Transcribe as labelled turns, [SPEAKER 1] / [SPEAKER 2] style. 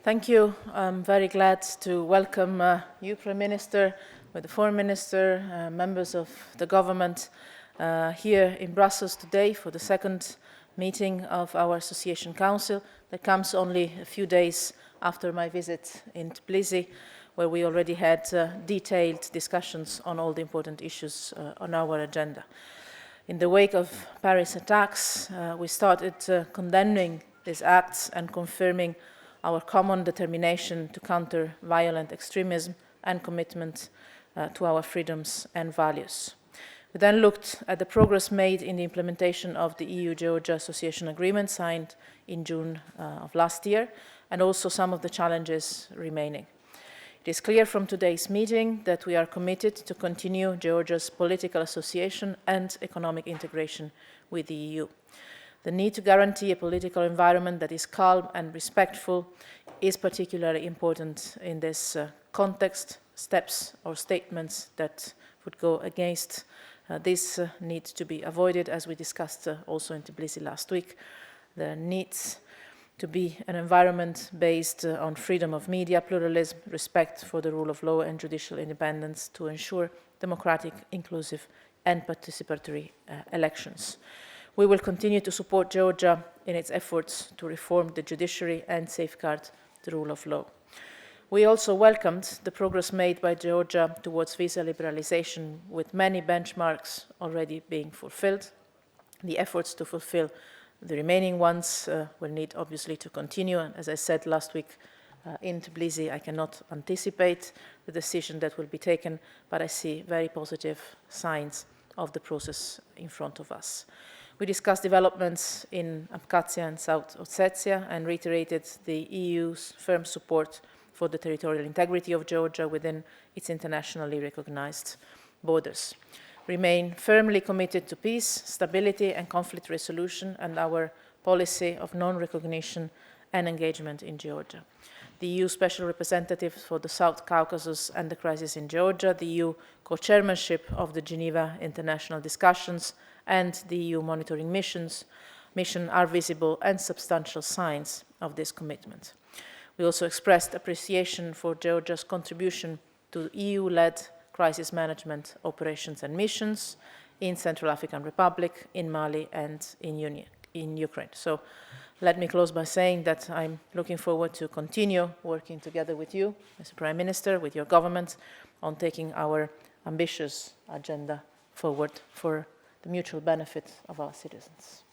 [SPEAKER 1] Thank you. I'm very glad to welcome you, Prime Minister, with the Foreign Minister, members of the government here in Brussels today for the second meeting of our Association Council that comes only a few days after my visit in Tbilisi, where we already had detailed discussions on all the important issues on our agenda. In the wake of Paris attacks, we started condemning these acts and confirming our common determination to counter violent extremism and commitment to our freedoms and values. We then looked at the progress made in the implementation of the EU-Georgia Association Agreement signed in June of last year, and also some of the challenges remaining. It is clear from today's meeting that we are committed to continue Georgia's political association and economic integration with the EU. The need to guarantee a political environment that is calm and respectful is particularly important in this context. Steps or statements that would go against this need to be avoided, as we discussed also in Tbilisi last week. There needs to be an environment based on freedom of media, pluralism, respect for the rule of law and judicial independence to ensure democratic, inclusive and participatory elections. We will continue to support Georgia in its efforts to reform the judiciary and safeguard the rule of law. We also welcomed the progress made by Georgia towards visa liberalization, with many benchmarks already being fulfilled. The efforts to fulfill the remaining ones will need obviously to continue. And as I said last week in Tbilisi, I cannot anticipate the decision that will be taken, but I see very positive signs of the process in front of us. We discussed developments in Abkhazia and South Ossetia and reiterated the EU's firm support for the territorial integrity of Georgia within its internationally recognized borders. We remain firmly committed to peace, stability and conflict resolution and our policy of non-recognition and engagement in Georgia. The EU Special Representative for the South Caucasus and the crisis in Georgia, the EU co-chairmanship of the Geneva International Discussions and the EU monitoring mission are visible and substantial signs of this commitment. We also expressed appreciation for Georgia's contribution to EU-led crisis management operations and missions in Central African Republic, in Mali and in Ukraine. So let me close by saying that I'm looking forward to continue working together with you, Mr. Prime Minister, with your government, on taking our ambitious agenda forward for the mutual benefit of our citizens.